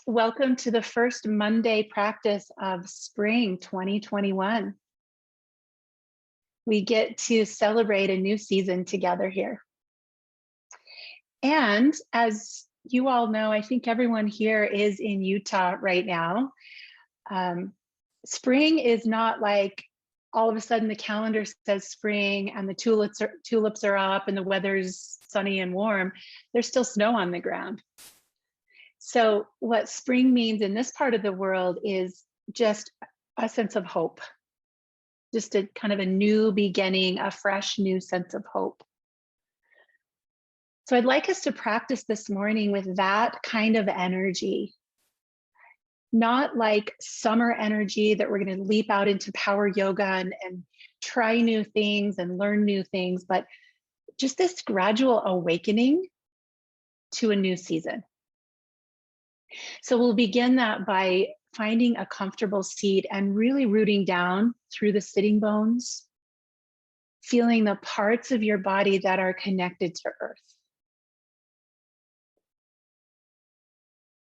Welcome to the first Monday practice of spring 2021. We get to celebrate a new season together here. And as you all know, I think everyone here is in Utah right now. Spring is not like all of a sudden the calendar says spring and the tulips are up and the weather's sunny and warm. There's still snow on the ground. So what spring means in this part of the world is just a sense of hope, just a kind of a new beginning, a fresh new sense of hope. So I'd like us to practice this morning with that kind of energy, not like summer energy that we're going to leap out into power yoga and try new things and learn new things, but just this gradual awakening to a new season. So we'll begin that by finding a comfortable seat and really rooting down through the sitting bones, feeling the parts of your body that are connected to earth.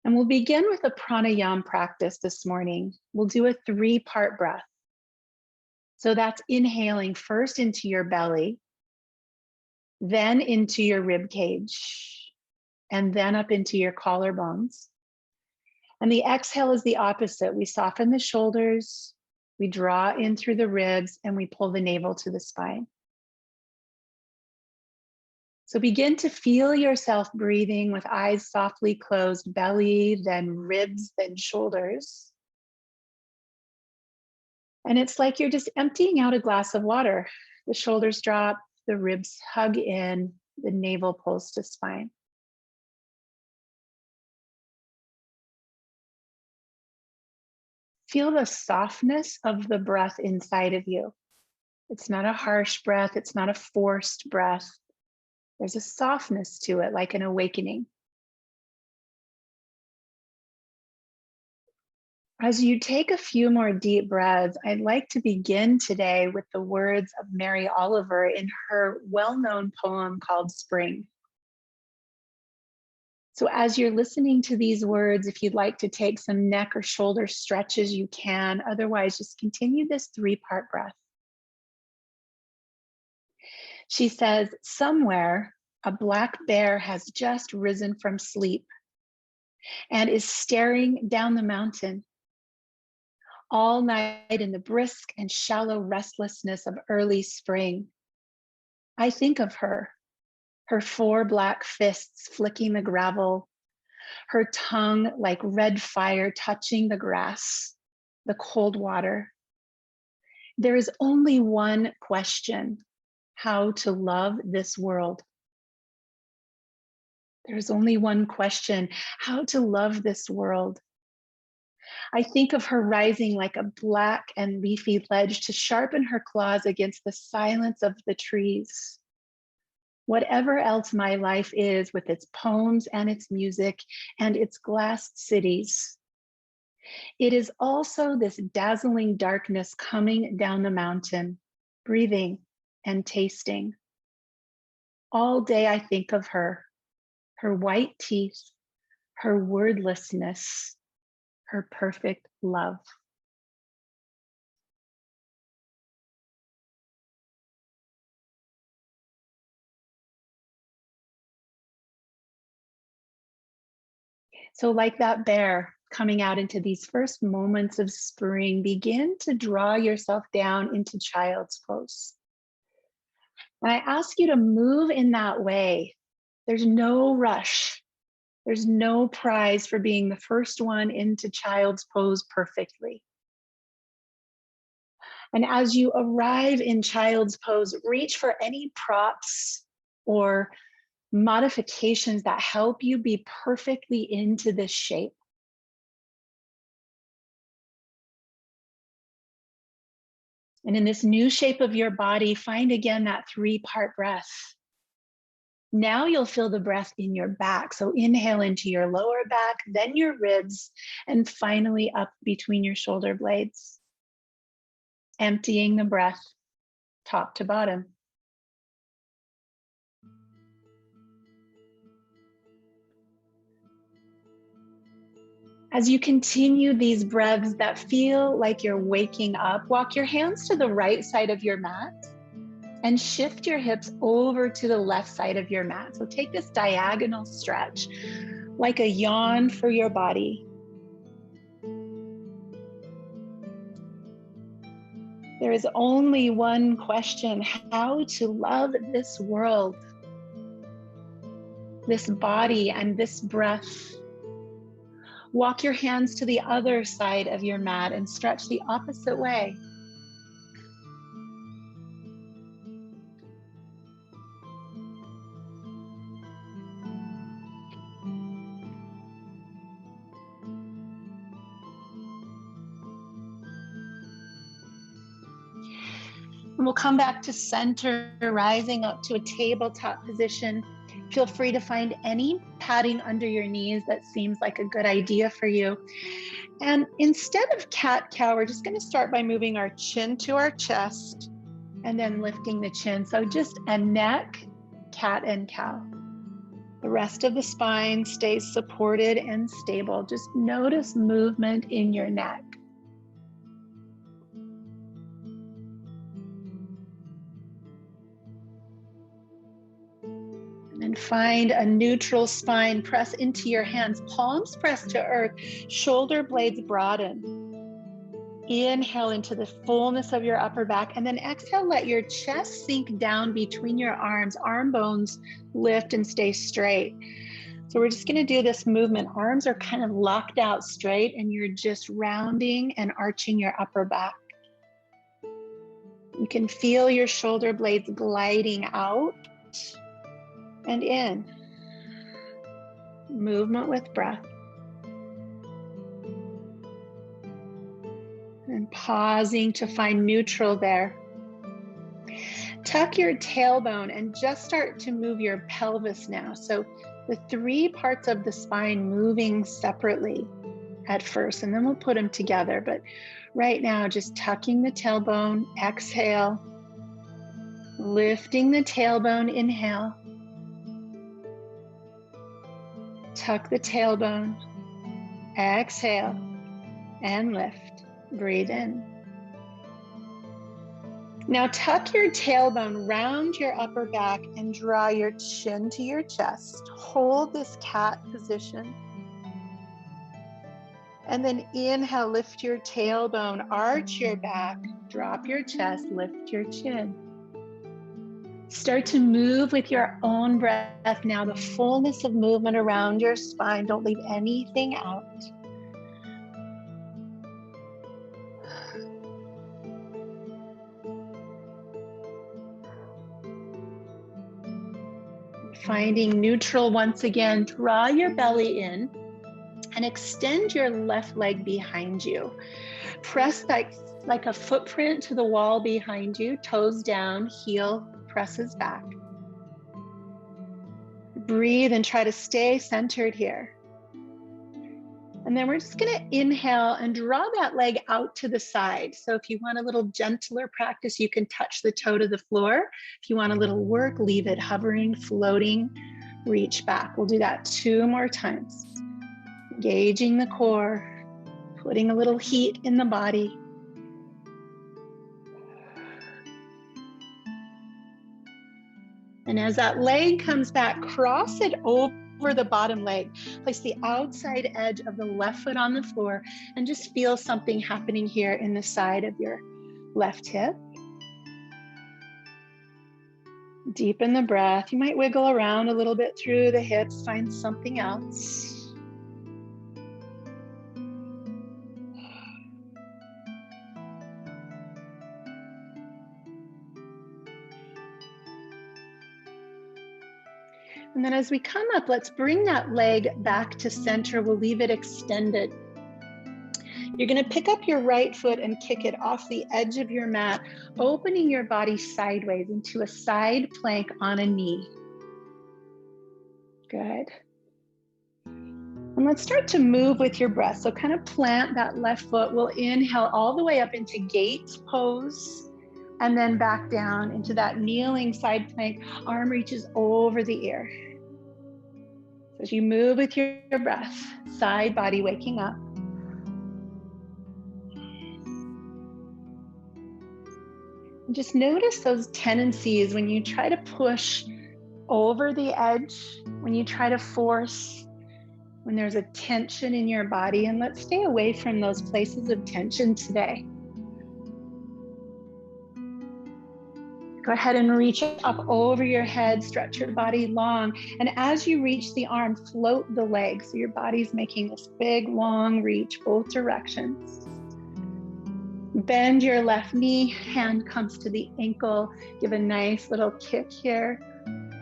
And we'll begin with a pranayama practice this morning. We'll do a 3-part breath. So that's inhaling first into your belly, then into your rib cage, and then up into your collarbones. And the exhale is the opposite. We soften the shoulders, we draw in through the ribs, and we pull the navel to the spine. So begin to feel yourself breathing with eyes softly closed, belly, then ribs, then shoulders. And it's like you're just emptying out a glass of water. The shoulders drop, the ribs hug in, the navel pulls to spine. Feel the softness of the breath inside of you. It's not a harsh breath. It's not a forced breath. There's a softness to it, like an awakening. As you take a few more deep breaths, I'd like to begin today with the words of Mary Oliver in her well-known poem called Spring. So as you're listening to these words, if you'd like to take some neck or shoulder stretches, you can. Otherwise, just continue this 3-part breath. She says, somewhere a black bear has just risen from sleep and is staring down the mountain all night in the brisk and shallow restlessness of early spring. I think of her 4 black fists flicking the gravel, her tongue like red fire touching the grass, the cold water. There is only one question: how to love this world. There's only one question: how to love this world. I think of her rising like a black and leafy ledge to sharpen her claws against the silence of the trees. Whatever else my life is, with its poems and its music and its glassed cities, it is also this dazzling darkness coming down the mountain, breathing and tasting. All day I think of her white teeth, her wordlessness, her perfect love. So like that bear coming out into these first moments of spring, begin to draw yourself down into child's pose. And I ask you to move in that way. There's no rush. There's no prize for being the first one into child's pose perfectly. And as you arrive in child's pose, reach for any props or modifications that help you be perfectly into this shape. And in this new shape of your body, find again that 3-part breath. Now you'll feel the breath in your back. So inhale into your lower back, then your ribs, and finally up between your shoulder blades. Emptying the breath top to bottom. As you continue these breaths that feel like you're waking up, walk your hands to the right side of your mat and shift your hips over to the left side of your mat. So take this diagonal stretch, like a yawn for your body. There is only one question: how to love this world, this body, and this breath. Walk your hands to the other side of your mat and stretch the opposite way. And we'll come back to center, rising up to a tabletop position. Feel free to find any padding under your knees that seems like a good idea for you. And instead of cat-cow, we're just going to start by moving our chin to our chest and then lifting the chin. So just a neck, cat and cow. The rest of the spine stays supported and stable. Just notice movement in your neck. And find a neutral spine. Press into your hands, palms press to earth, shoulder blades broaden. Inhale into the fullness of your upper back, and then exhale, let your chest sink down between your arms. Arm bones lift and stay straight. So we're just gonna do this movement. Arms are kind of locked out straight, and you're just rounding and arching your upper back. You can feel your shoulder blades gliding out and in. Movement with breath. And pausing to find neutral there. Tuck your tailbone and just start to move your pelvis now. So the three parts of the spine moving separately at first, and then we'll put them together. But right now, just tucking the tailbone, exhale. Lifting the tailbone, inhale. Tuck the tailbone, exhale, and lift. Breathe in. Now tuck your tailbone, round your upper back, and draw your chin to your chest. Hold this cat position. And then inhale, lift your tailbone, arch your back, drop your chest, lift your chin. Start to move with your own breath now, the fullness of movement around your spine. Don't leave anything out. Finding neutral once again, draw your belly in and extend your left leg behind you. Press like a footprint to the wall behind you, toes down, heel presses back. Breathe and try to stay centered here. And then we're just gonna inhale and draw that leg out to the side. So if you want a little gentler practice, you can touch the toe to the floor. If you want a little work, leave it hovering, floating, reach back. We'll do that 2 more times. Engaging the core, putting a little heat in the body. And as that leg comes back, cross it over the bottom leg. Place the outside edge of the left foot on the floor and just feel something happening here in the side of your left hip. Deepen the breath. You might wiggle around a little bit through the hips, find something else. And then as we come up, let's bring that leg back to center. We'll leave it extended. You're going to pick up your right foot and kick it off the edge of your mat, opening your body sideways into a side plank on a knee. Good. And let's start to move with your breath. So kind of plant that left foot. We'll inhale all the way up into gate pose and then back down into that kneeling side plank. Arm reaches over the ear. As you move with your breath, side body waking up. And just notice those tendencies when you try to push over the edge, when you try to force, when there's a tension in your body, and let's stay away from those places of tension today. Go ahead and reach up over your head, stretch your body long. And as you reach the arm, float the legs. So your body's making this big, long reach, both directions. Bend your left knee, hand comes to the ankle. Give a nice little kick here.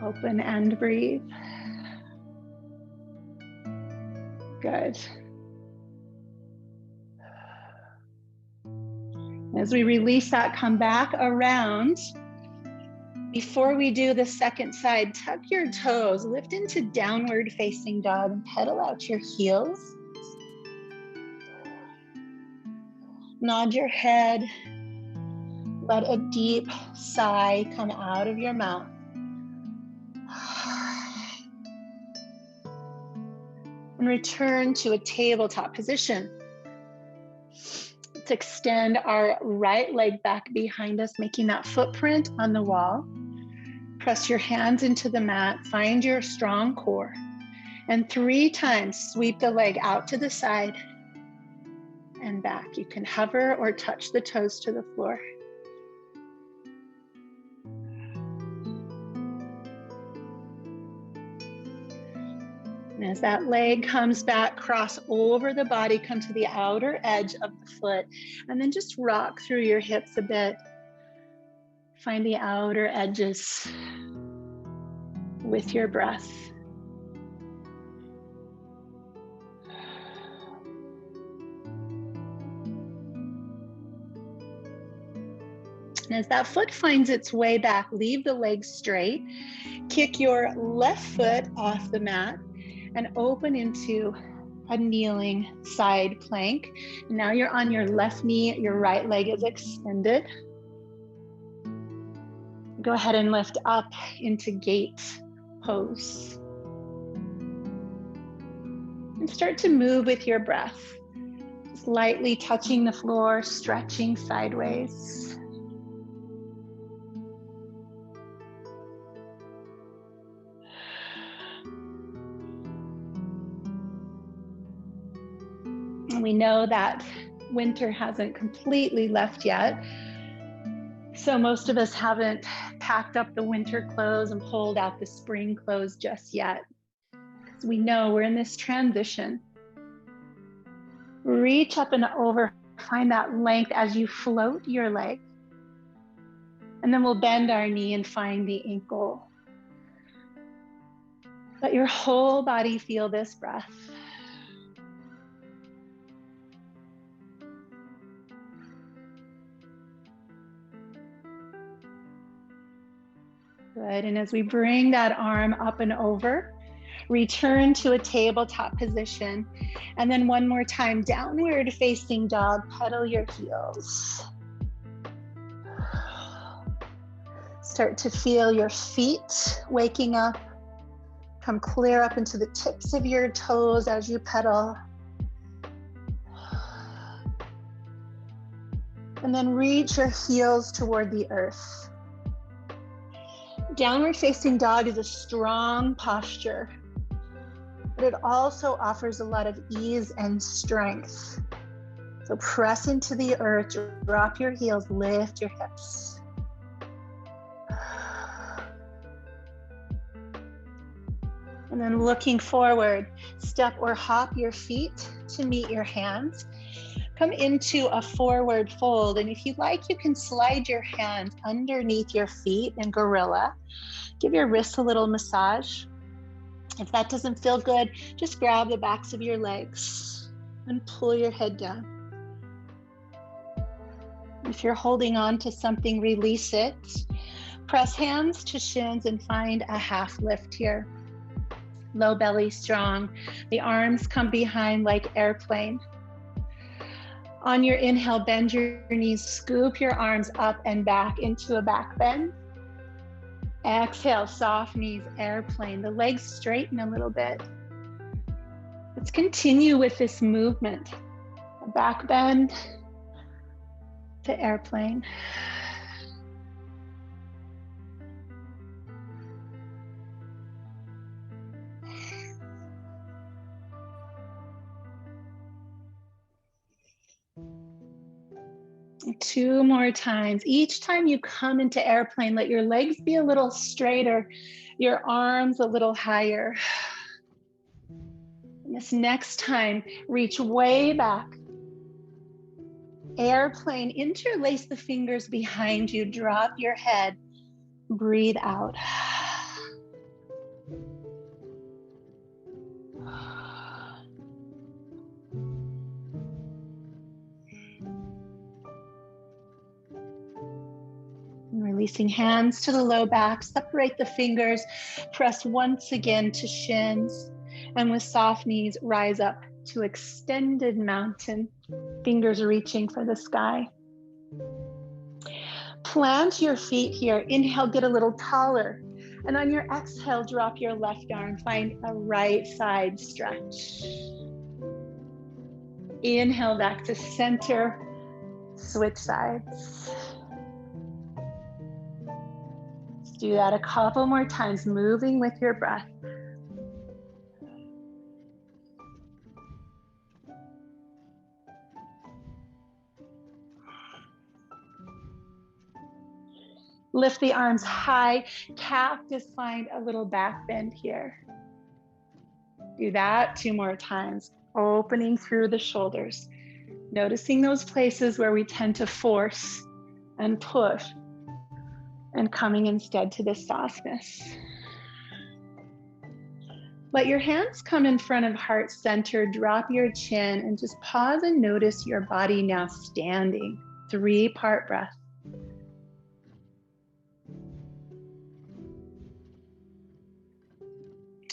Open and breathe. Good. As we release that, come back around. Before we do the second side, tuck your toes, lift into downward facing dog, and pedal out your heels. Nod your head. Let a deep sigh come out of your mouth. And return to a tabletop position. Let's extend our right leg back behind us, making that footprint on the wall. Press your hands into the mat, find your strong core, and 3 times sweep the leg out to the side and back. You can hover or touch the toes to the floor. And as that leg comes back, cross over the body, come to the outer edge of the foot, and then just rock through your hips a bit. Find the outer edges with your breath. And as that foot finds its way back, leave the legs straight. Kick your left foot off the mat and open into a kneeling side plank. Now you're on your left knee, your right leg is extended. Go ahead and lift up into gate pose. And start to move with your breath. Just lightly touching the floor, stretching sideways. And we know that winter hasn't completely left yet. So most of us haven't packed up the winter clothes and pulled out the spring clothes just yet. Because we know we're in this transition. Reach up and over, find that length as you float your leg. And then we'll bend our knee and find the ankle. Let your whole body feel this breath. Good, and as we bring that arm up and over, return to a tabletop position. And then one more time, downward facing dog, pedal your heels. Start to feel your feet waking up. Come clear up into the tips of your toes as you pedal. And then reach your heels toward the earth. Downward facing dog is a strong posture, but it also offers a lot of ease and strength. So press into the earth, drop your heels, lift your hips. And then looking forward, step or hop your feet to meet your hands. Come into a forward fold, and if you'd like, you can slide your hands underneath your feet in gorilla. Give your wrists a little massage. If that doesn't feel good, just grab the backs of your legs and pull your head down. If you're holding on to something, release it. Press hands to shins and find a half lift here. Low belly strong. The arms come behind like airplane. On your inhale, bend your knees, scoop your arms up and back into a back bend. Exhale, soft knees, airplane. The legs straighten a little bit. Let's continue with this movement. Back bend to airplane. Two more times. Each time you come into airplane, let your legs be a little straighter, your arms a little higher. And this next time, reach way back. Airplane, interlace the fingers behind you, drop your head, breathe out. And releasing hands to the low back, separate the fingers, press once again to shins, and with soft knees, rise up to extended mountain, fingers reaching for the sky. Plant your feet here. Inhale, get a little taller. And on your exhale, drop your left arm. Find a right side stretch. Inhale back to center. Switch sides. Let's do that a couple more times, moving with your breath. Lift the arms high, cactus, find a little back bend here. Do that 2 more times, opening through the shoulders, noticing those places where we tend to force and push, and coming instead to the softness. Let your hands come in front of heart center, drop your chin, and just pause and notice your body now standing. 3-part breath.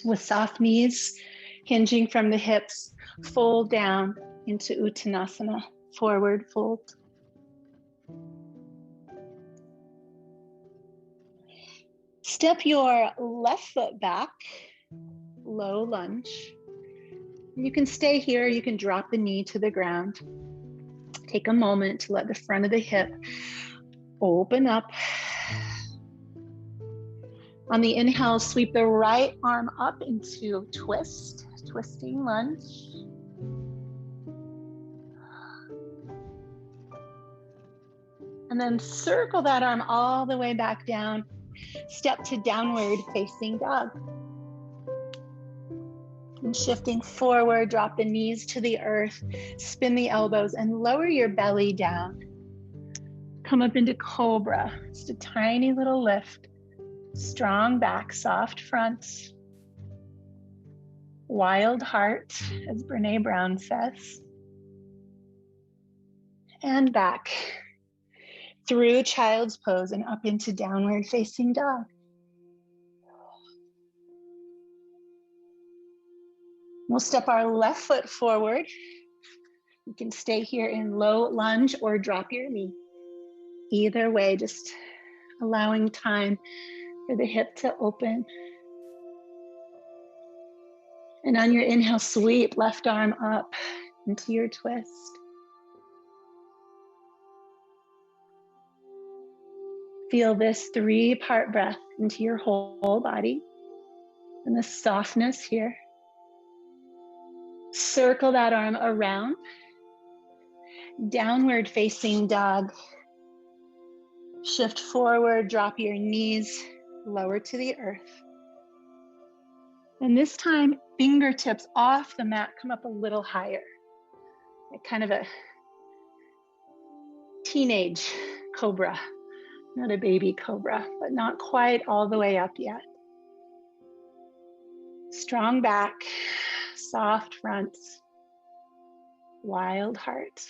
With soft knees, hinging from the hips, fold down into Uttanasana, forward fold. Step your left foot back, low lunge. You can stay here, you can drop the knee to the ground. Take a moment to let the front of the hip open up. On the inhale, sweep the right arm up into twist, twisting lunge. And then circle that arm all the way back down. Step to downward facing dog. And shifting forward, drop the knees to the earth, spin the elbows and lower your belly down. Come up into cobra, just a tiny little lift. Strong back, soft front. Wild heart, as Brene Brown says. And back through child's pose and up into downward facing dog. We'll step our left foot forward. You can stay here in low lunge or drop your knee. Either way, just allowing time for the hip to open. And on your inhale, sweep left arm up into your twist. Feel this 3-part breath into your whole body and the softness here. Circle that arm around. Downward facing dog. Shift forward, drop your knees, lower to the earth. And this time, fingertips off the mat, come up a little higher. Like kind of a teenage cobra, not a baby cobra, but not quite all the way up yet. Strong back, soft front, wild heart.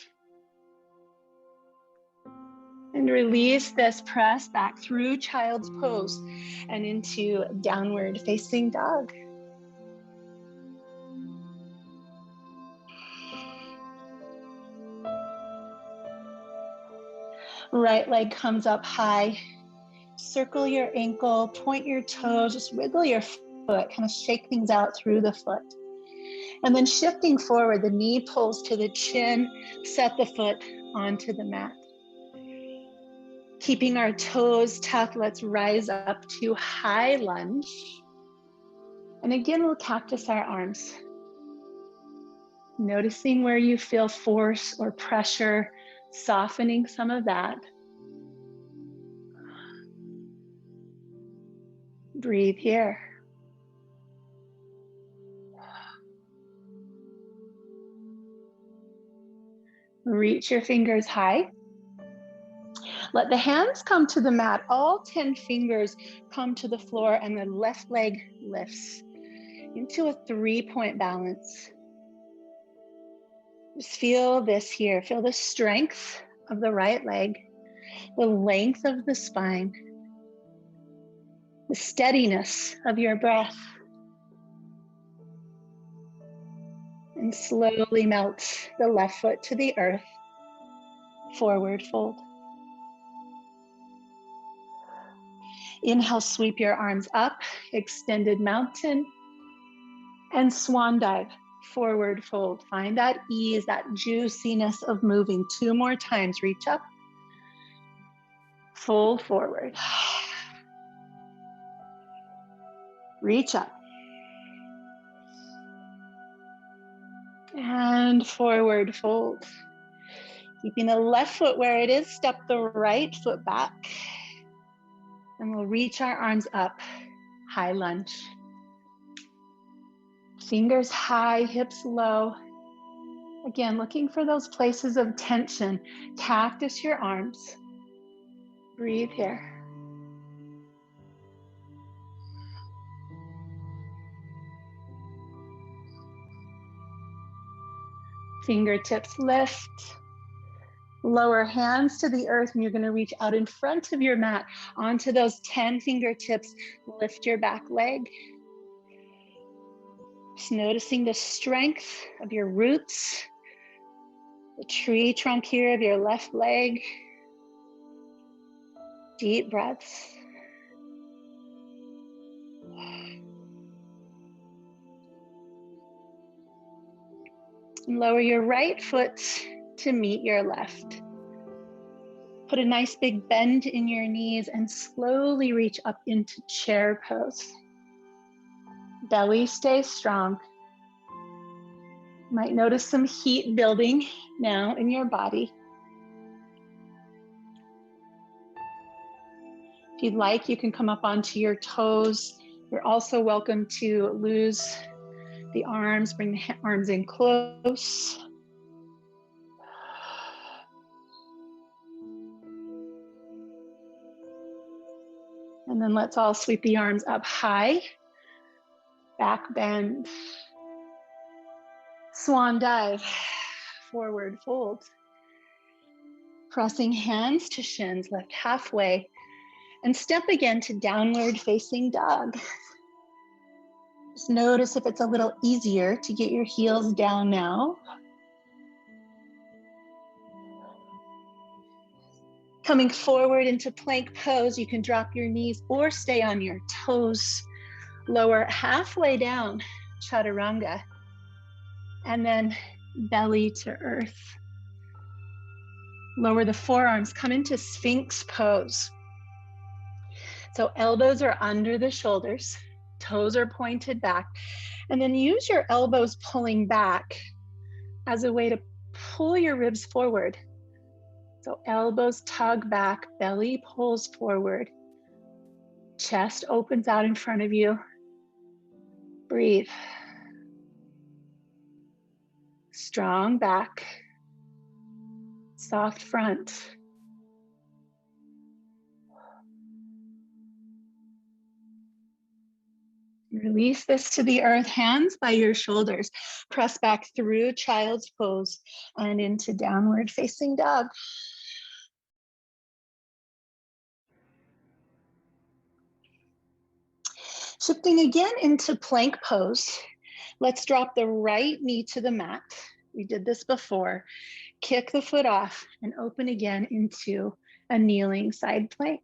And release this, press back through child's pose and into downward facing dog. Right leg comes up high. Circle your ankle, point your toes, just wiggle your foot, kind of shake things out through the foot. And then shifting forward, the knee pulls to the chin, set the foot onto the mat. Keeping our toes tucked, let's rise up to high lunge. And again, we'll cactus our arms. Noticing where you feel force or pressure, softening some of that. Breathe here. Reach your fingers high. Let the hands come to the mat. All 10 fingers come to the floor and the left leg lifts into a 3-point balance. Just feel this here. Feel the strength of the right leg, the length of the spine, the steadiness of your breath. And slowly melt the left foot to the earth. Forward fold. Inhale, sweep your arms up, extended mountain, and swan dive, forward fold. Find that ease, that juiciness of moving. 2 more times, reach up, fold forward. Reach up. And forward fold. Keeping the left foot where it is, step the right foot back. And we'll reach our arms up, high lunge. Fingers high, hips low. Again, looking for those places of tension. Cactus your arms. Breathe here. Fingertips lift. Lower hands to the earth, and you're going to reach out in front of your mat onto those 10 fingertips. Lift your back leg. Just noticing the strength of your roots, the tree trunk here of your left leg. Deep breaths. And lower your right foot to meet your left. Put a nice big bend in your knees and slowly reach up into chair pose. Belly stays strong. You might notice some heat building now in your body. If you'd like, you can come up onto your toes. You're also welcome to loose the arms, bring the arms in close. And then let's all sweep the arms up high. Back bend. Swan dive. Forward fold. Crossing hands to shins, lift halfway. And step again to downward facing dog. Just notice if it's a little easier to get your heels down now. Coming forward into plank pose, you can drop your knees or stay on your toes. Lower halfway down, chaturanga. And then belly to earth. Lower the forearms, come into Sphinx pose. So elbows are under the shoulders, toes are pointed back, and then use your elbows pulling back as a way to pull your ribs forward. So elbows tug back, belly pulls forward, chest opens out in front of you. Breathe. Strong back, soft front. Release this to the earth, hands by your shoulders. Press back through child's pose and into downward facing dog. Shifting again into plank pose. Let's drop the right knee to the mat. We did this before. Kick the foot off and open again into a kneeling side plank.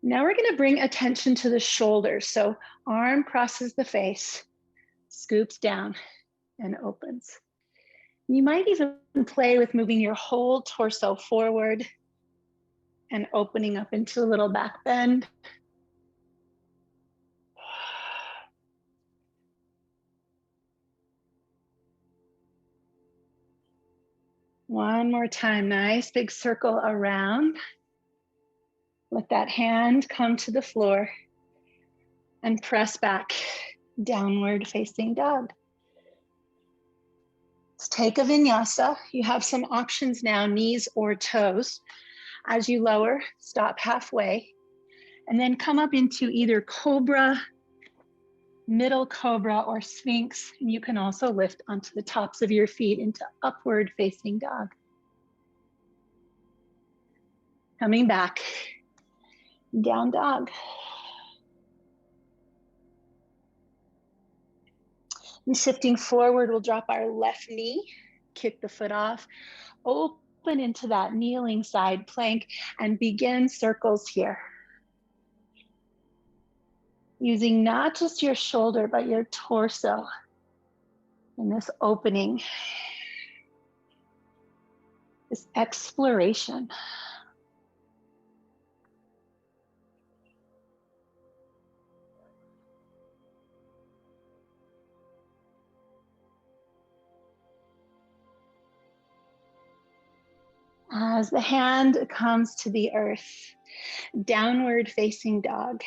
Now we're going to bring attention to the shoulders. So arm crosses the face, scoops down and opens. You might even play with moving your whole torso forward and opening up into a little back bend. One more time, nice big circle around. Let that hand come to the floor and press back, downward facing dog. Let's take a vinyasa. You have some options now, knees or toes. As you lower, stop halfway, and then come up into either cobra, middle cobra, or sphinx. And you can also lift onto the tops of your feet into upward facing dog. Coming back, down dog. And shifting forward, we'll drop our left knee, kick the foot off, open into that kneeling side plank, and begin circles here. Using not just your shoulder, but your torso in this opening, this exploration. As the hand comes to the earth, downward facing dog.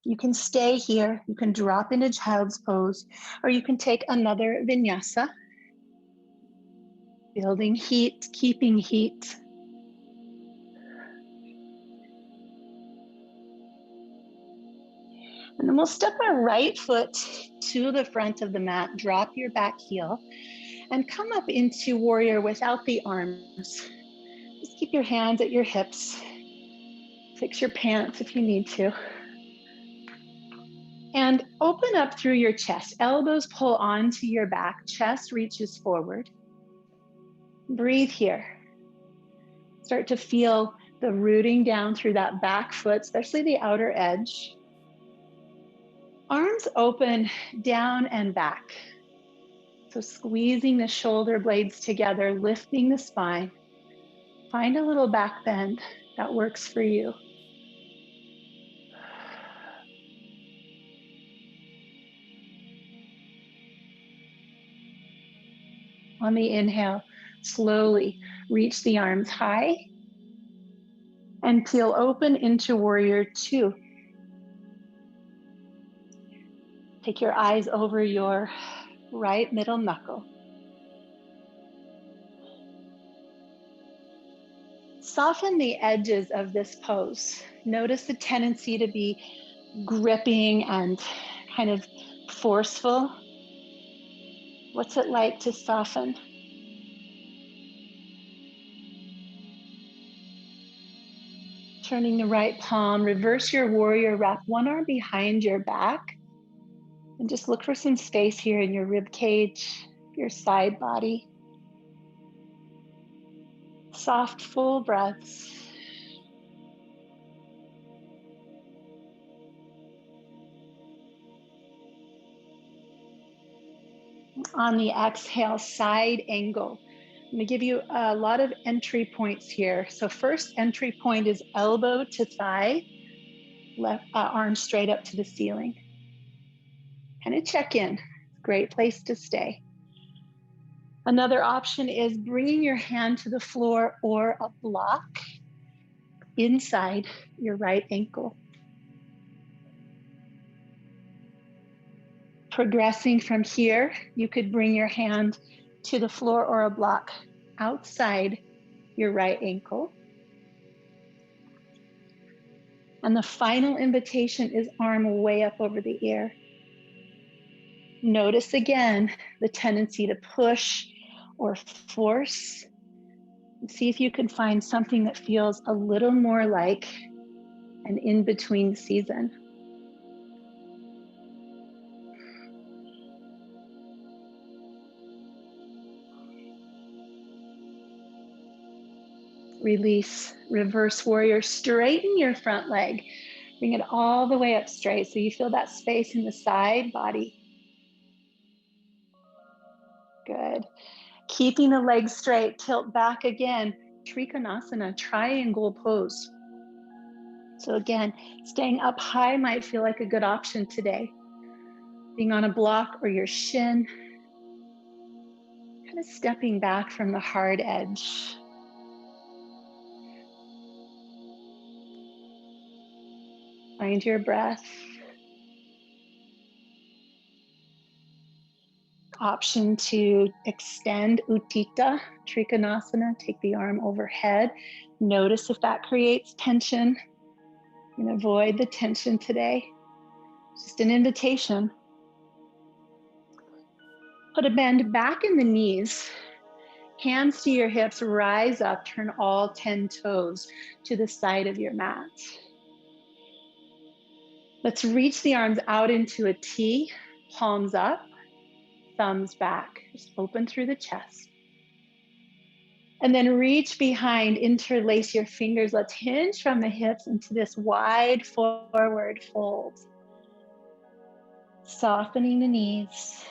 You can stay here, you can drop into child's pose, or you can take another vinyasa. Building heat, keeping heat. And then we'll step our right foot to the front of the mat, drop your back heel, and come up into warrior without the arms. Just keep your hands at your hips. Fix your pants if you need to. And open up through your chest. Elbows pull onto your back, chest reaches forward. Breathe here. Start to feel the rooting down through that back foot, especially the outer edge. Arms open down and back. So squeezing the shoulder blades together, lifting the spine. Find a little back bend that works for you. On the inhale, slowly reach the arms high and peel open into warrior two. Take your eyes over your right middle knuckle. Soften the edges of this pose. Notice the tendency to be gripping and kind of forceful. What's it like to soften? Turning the right palm, reverse your warrior, wrap one arm behind your back, and just look for some space here in your rib cage, your side body. Soft, full breaths. On the exhale, side angle. I'm going to give you a lot of entry points here. So first entry point is elbow to thigh, left arm straight up to the ceiling. Kind of check in. Great place to stay. Another option is bringing your hand to the floor or a block inside your right ankle. Progressing from here, you could bring your hand to the floor or a block outside your right ankle. And the final invitation is arm way up over the ear. Notice again the tendency to push or force. See if you can find something that feels a little more like an in-between season. Release, reverse warrior, straighten your front leg. Bring it all the way up straight so you feel that space in the side body. Good. Keeping the legs straight, tilt back again. Trikonasana, triangle pose. So again, staying up high might feel like a good option today. Being on a block or your shin. Kind of stepping back from the hard edge. Find your breath. Option to extend Utthita, Trikonasana, take the arm overhead. Notice if that creates tension. And avoid the tension today. Just an invitation. Put a bend back in the knees. Hands to your hips, rise up, turn all 10 toes to the side of your mat. Let's reach the arms out into a T, palms up, thumbs back. Just open through the chest. And then reach behind, interlace your fingers. Let's hinge from the hips into this wide forward fold. Softening the knees.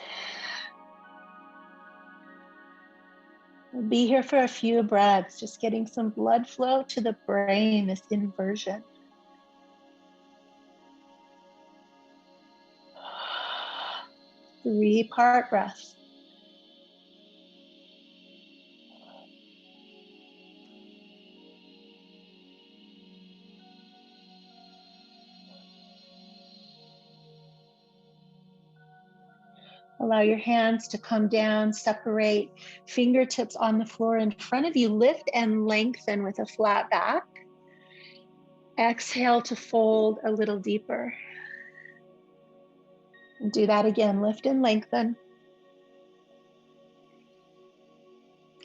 We'll be here for a few breaths, just getting some blood flow to the brain, this inversion. Three-part breath. Allow your hands to come down, separate, fingertips on the floor in front of you. Lift and lengthen with a flat back. Exhale to fold a little deeper. And do that again, lift and lengthen.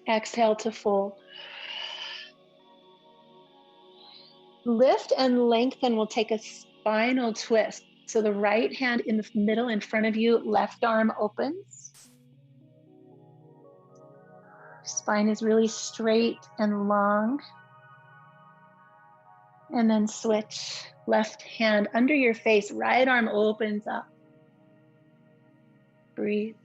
Exhale to fold. Lift and lengthen. We'll take a spinal twist. So the right hand in the middle in front of you, left arm opens. Spine is really straight and long. And then switch, left hand under your face, right arm opens up. Breathe.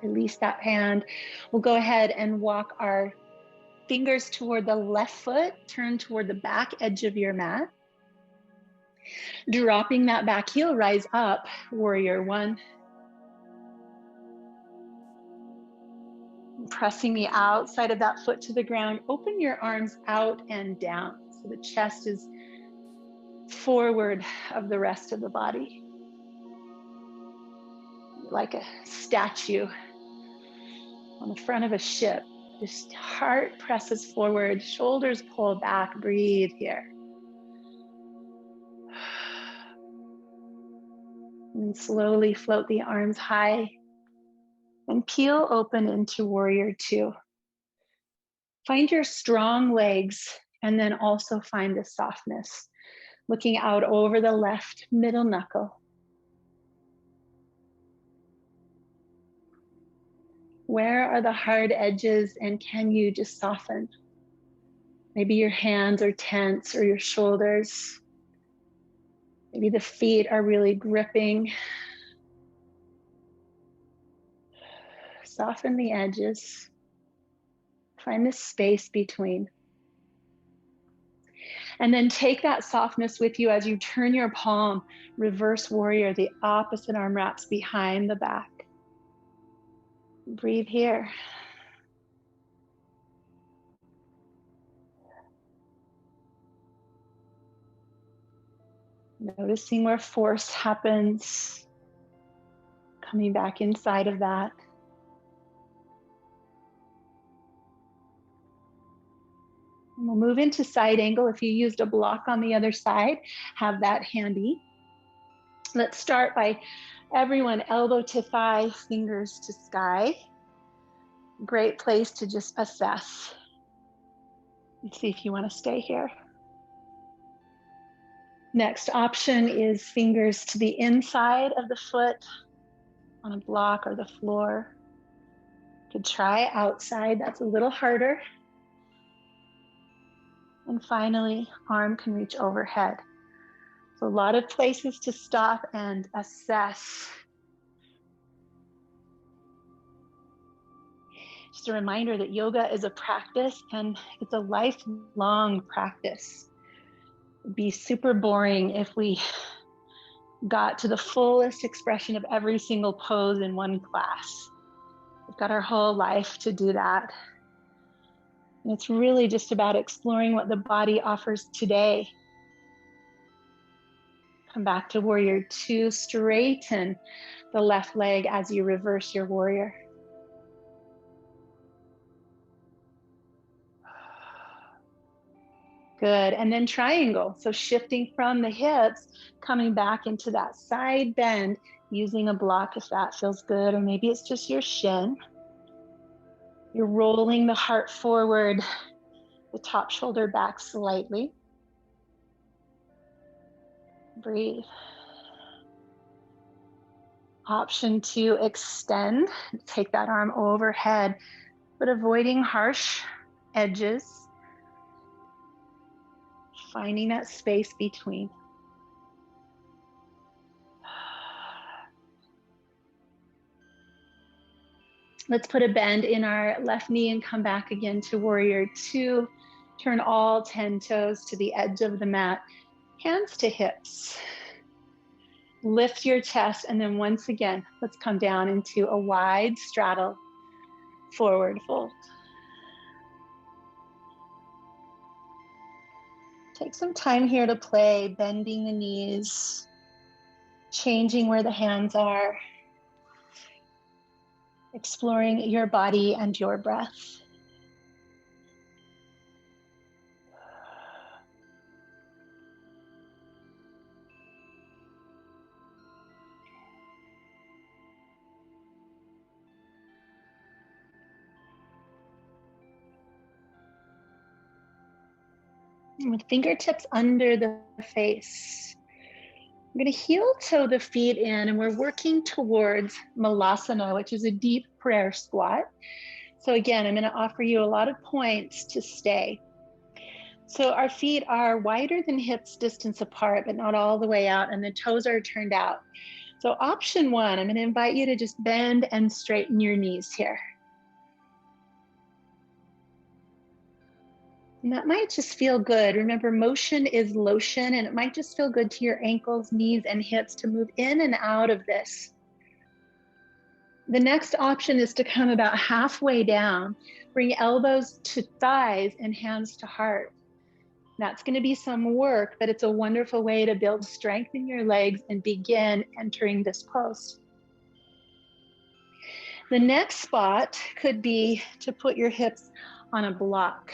Release that hand. We'll go ahead and walk our fingers toward the left foot, turn toward the back edge of your mat. Dropping that back heel, rise up, warrior one. Pressing the outside of that foot to the ground, open your arms out and down so the chest is forward of the rest of the body. Like a statue on the front of a ship. Just heart presses forward, shoulders pull back, breathe here. And slowly float the arms high and peel open into warrior two. Find your strong legs and then also find the softness. Looking out over the left middle knuckle. Where are the hard edges and can you just soften? Maybe your hands are tense or your shoulders. Maybe the feet are really gripping. Soften the edges. Find the space between. And then take that softness with you as you turn your palm, reverse warrior, the opposite arm wraps behind the back. Breathe here. Noticing where force happens. Coming back inside of that. And we'll move into side angle. If you used a block on the other side, have that handy. Let's start by everyone elbow to thigh, fingers to sky. Great place to just assess. Let's see if you want to stay here. Next option is fingers to the inside of the foot. on a block or the floor. You could try outside, that's a little harder. And finally, arm can reach overhead. So a lot of places to stop and assess. Just a reminder that yoga is a practice and it's a lifelong practice. It'd be super boring if we got to the fullest expression of every single pose in one class. We've got our whole life to do that. And it's really just about exploring what the body offers today. Come back to warrior two, straighten the left leg as you reverse your warrior. Good, and then triangle. So shifting from the hips, coming back into that side bend, using a block if that feels good, or maybe it's just your shin. You're rolling the heart forward, the top shoulder back slightly. Breathe. Option to extend, take that arm overhead, but avoiding harsh edges. Finding that space between. Let's put a bend in our left knee and come back again to warrior two. Turn all 10 toes to the edge of the mat. Hands to hips. Lift your chest, and then once again, let's come down into a wide straddle, forward fold. Take some time here to play, bending the knees, changing where the hands are, exploring your body and your breath. With fingertips under the face. I'm going to heel toe the feet in, and we're working towards Malasana, which is a deep prayer squat. So again, I'm going to offer you a lot of points to stay. So our feet are wider than hips distance apart, but not all the way out, and the toes are turned out. So option one, I'm going to invite you to just bend and straighten your knees here. And that might just feel good. Remember, motion is lotion, and it might just feel good to your ankles, knees, and hips to move in and out of this. The next option is to come about halfway down. Bring elbows to thighs and hands to heart. That's going to be some work, but it's a wonderful way to build strength in your legs and begin entering this pose. The next spot could be to put your hips on a block,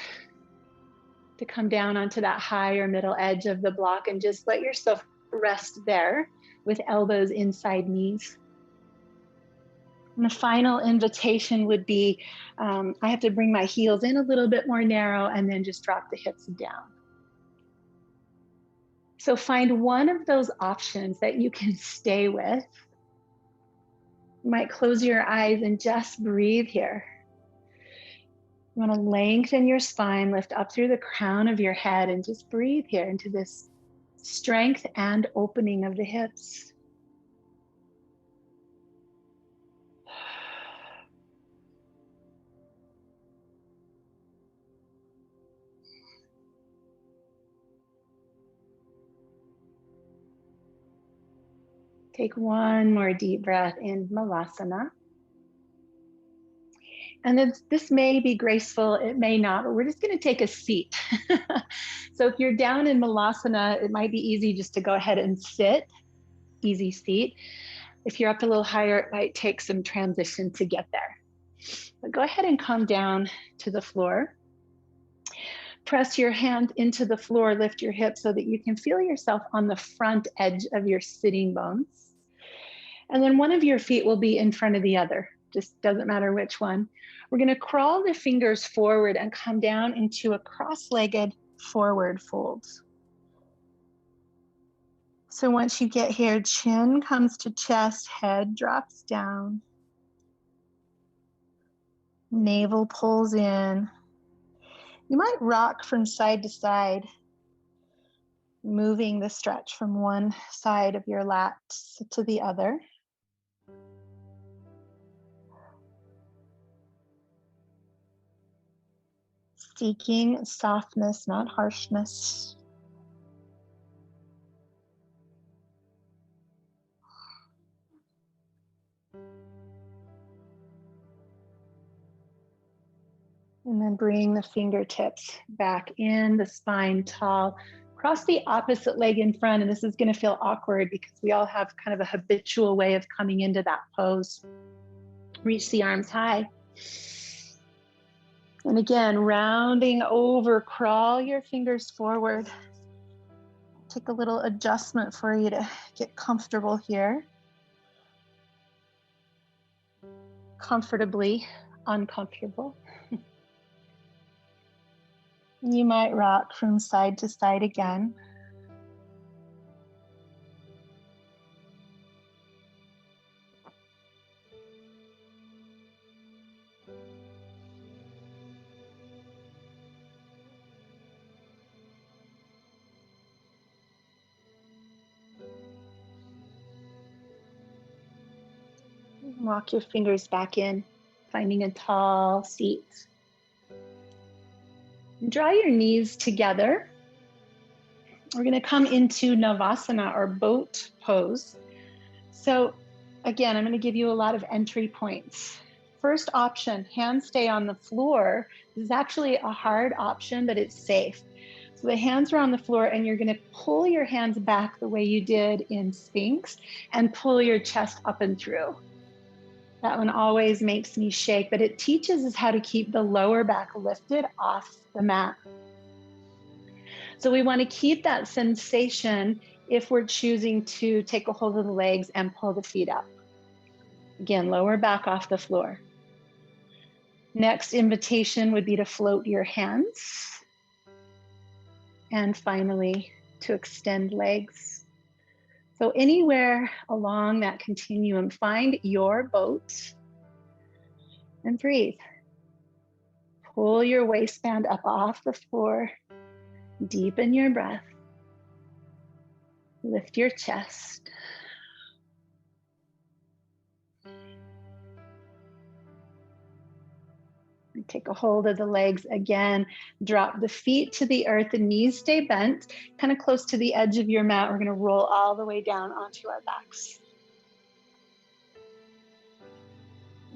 to come down onto that higher middle edge of the block and just let yourself rest there with elbows inside knees. And the final invitation would be, I have to bring my heels in a little bit more narrow and then just drop the hips down. So find one of those options that you can stay with. You might close your eyes and just breathe here. You want to lengthen your spine, lift up through the crown of your head, and just breathe here into this strength and opening of the hips. Take one more deep breath in Malasana. And this may be graceful, it may not, but we're just going to take a seat. So if you're down in Malasana, it might be easy just to go ahead and sit, easy seat. If you're up a little higher, it might take some transition to get there. But go ahead and come down to the floor. Press your hand into the floor, lift your hips so that you can feel yourself on the front edge of your sitting bones. And then one of your feet will be in front of the other. Just doesn't matter which one. We're going to crawl the fingers forward and come down into a cross-legged forward fold. So once you get here, chin comes to chest, head drops down. Navel pulls in. You might rock from side to side, moving the stretch from one side of your lats to the other. Seeking softness, not harshness. And then bring the fingertips back in, the spine tall. Cross the opposite leg in front, and this is going to feel awkward because we all have kind of a habitual way of coming into that pose. Reach the arms high. And again, rounding over, crawl your fingers forward. Take a little adjustment for you to get comfortable here. Comfortably uncomfortable. You might rock from side to side again. Walk your fingers back in, finding a tall seat. Draw your knees together. We're going to come into Navasana, or boat pose. So again, I'm going to give you a lot of entry points. First option, hands stay on the floor. This is actually a hard option, but it's safe. So the hands are on the floor, and you're going to pull your hands back the way you did in Sphinx and pull your chest up and through. That one always makes me shake, but it teaches us how to keep the lower back lifted off the mat. So we want to keep that sensation if we're choosing to take a hold of the legs and pull the feet up. Again, lower back off the floor. Next invitation would be to float your hands. And finally, to extend legs. So anywhere along that continuum, find your boat and breathe. Pull your waistband up off the floor. Deepen your breath. Lift your chest. Take a hold of the legs again. Drop the feet to the earth. The knees stay bent, kind of close to the edge of your mat. We're going to roll all the way down onto our backs.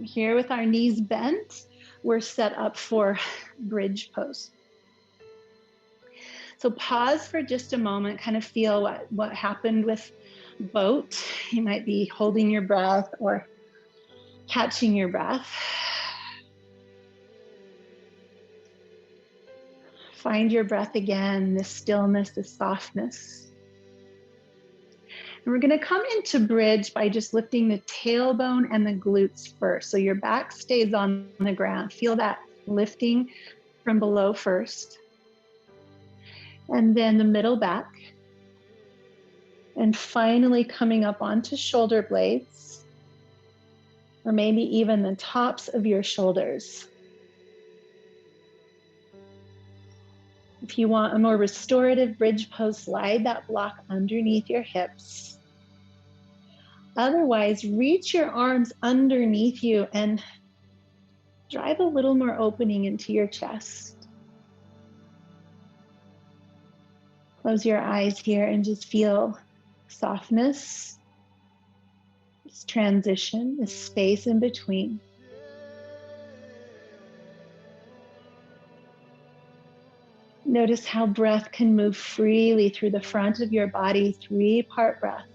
Here with our knees bent, we're set up for bridge pose. So pause for just a moment, kind of feel what happened with boat. You might be holding your breath or catching your breath. Find your breath again, this stillness, this softness. And we're going to come into bridge by just lifting the tailbone and the glutes first. So your back stays on the ground. Feel that lifting from below first. And then the middle back. And finally coming up onto shoulder blades. Or maybe even the tops of your shoulders. If you want a more restorative bridge pose, slide that block underneath your hips. Otherwise, reach your arms underneath you and drive a little more opening into your chest. Close your eyes here and just feel softness, this transition, this space in between. Notice how breath can move freely through the front of your body, 3-part breath.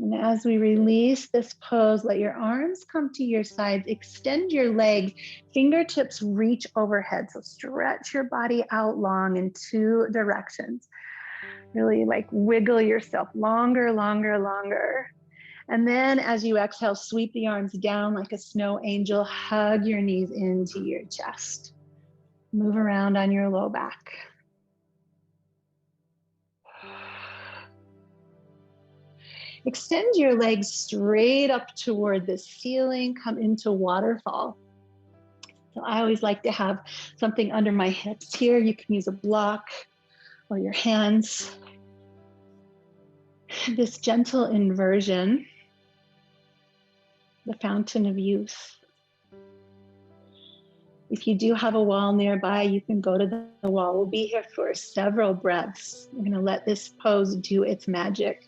And as we release this pose, let your arms come to your sides, extend your legs, fingertips reach overhead. So stretch your body out long in 2 directions. Really like wiggle yourself longer, longer, longer. And then as you exhale, sweep the arms down like a snow angel. Hug your knees into your chest. Move around on your low back. Extend your legs straight up toward the ceiling. Come into waterfall. So I always like to have something under my hips here. You can use a block or your hands. This gentle inversion, the fountain of youth. If you do have a wall nearby, you can go to the wall. We'll be here for several breaths. We're going to let this pose do its magic.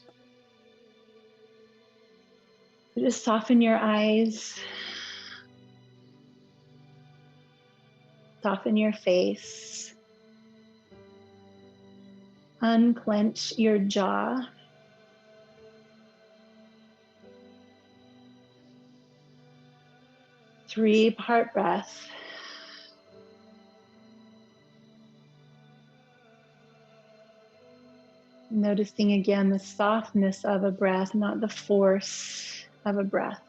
Just soften your eyes. Soften your face. Unclench your jaw. Three-part breath. Noticing again the softness of a breath, not the force of a breath.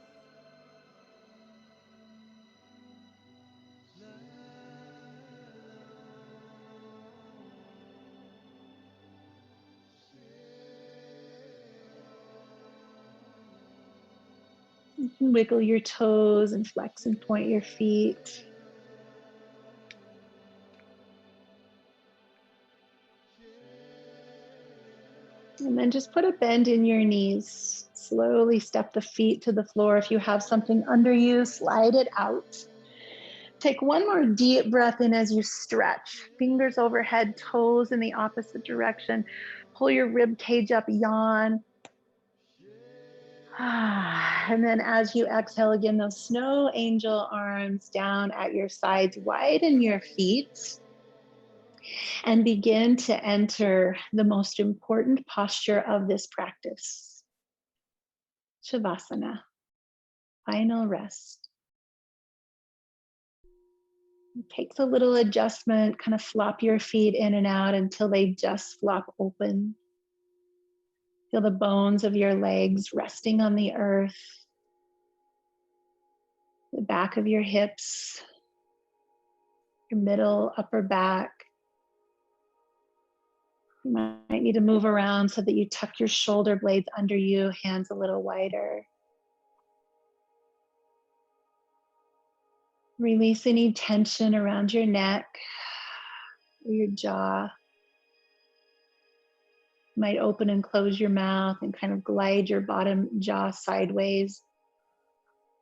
You can wiggle your toes and flex and point your feet. And then just put a bend in your knees. Slowly step the feet to the floor. If you have something under you, slide it out. Take one more deep breath in as you stretch. Fingers overhead, toes in the opposite direction. Pull your rib cage up, yawn. And then as you exhale again, those snow angel arms down at your sides, widen your feet. And begin to enter the most important posture of this practice, Savasana, final rest. It takes a little adjustment, kind of flop your feet in and out until they just flop open. Feel the bones of your legs resting on the earth, the back of your hips, your middle, upper back. You might need to move around so that you tuck your shoulder blades under you, hands a little wider. Release any tension around your neck or your jaw. You might open and close your mouth and kind of glide your bottom jaw sideways,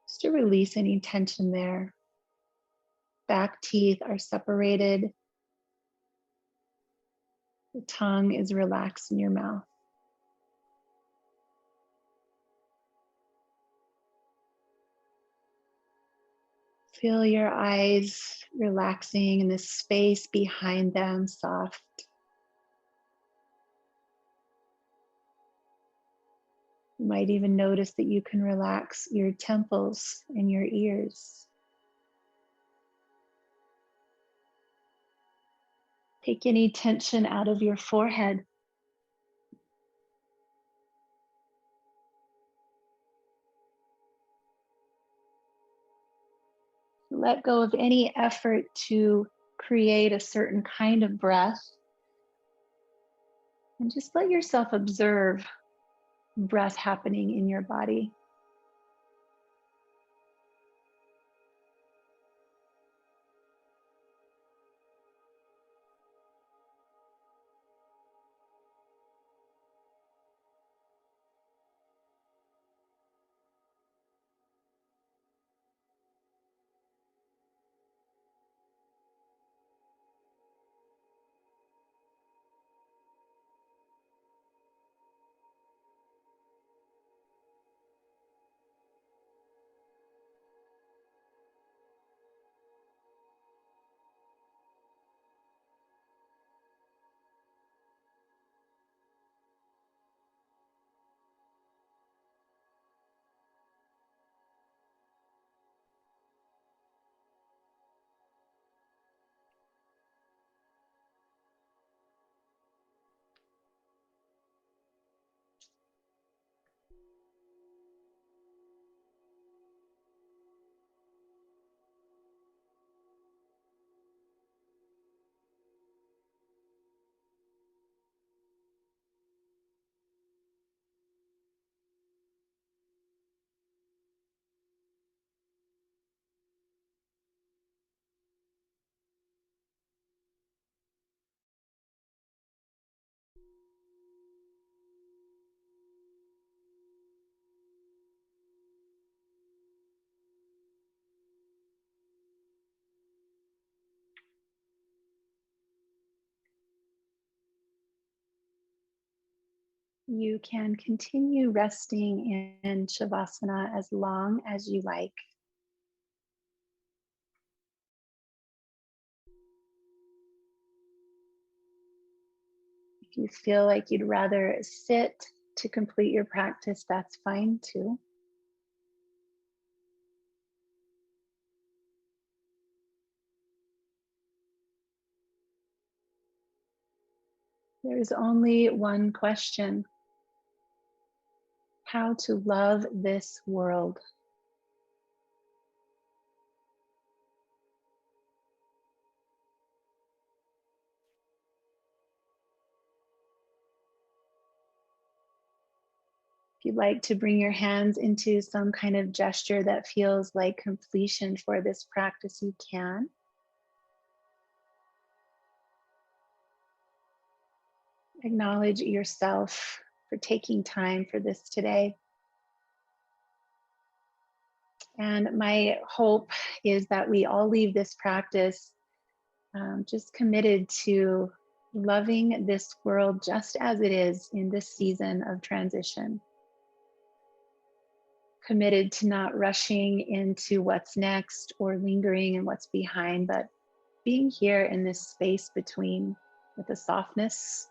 just to release any tension there. Back teeth are separated. The tongue is relaxed in your mouth. Feel your eyes relaxing and the space behind them soft. You might even notice that you can relax your temples and your ears. Take any tension out of your forehead. Let go of any effort to create a certain kind of breath. And just let yourself observe breath happening in your body. You can continue resting in Shavasana as long as you like. If you feel like you'd rather sit to complete your practice, that's fine too. There's only one question: how to love this world. If you'd like to bring your hands into some kind of gesture that feels like completion for this practice, you can. Acknowledge yourself for taking time for this today. And my hope is that we all leave this practice just committed to loving this world just as it is in this season of transition. Committed to not rushing into what's next or lingering in what's behind, but being here in this space between with a softness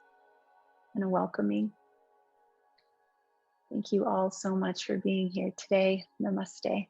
and a welcoming. Thank you all so much for being here today. Namaste.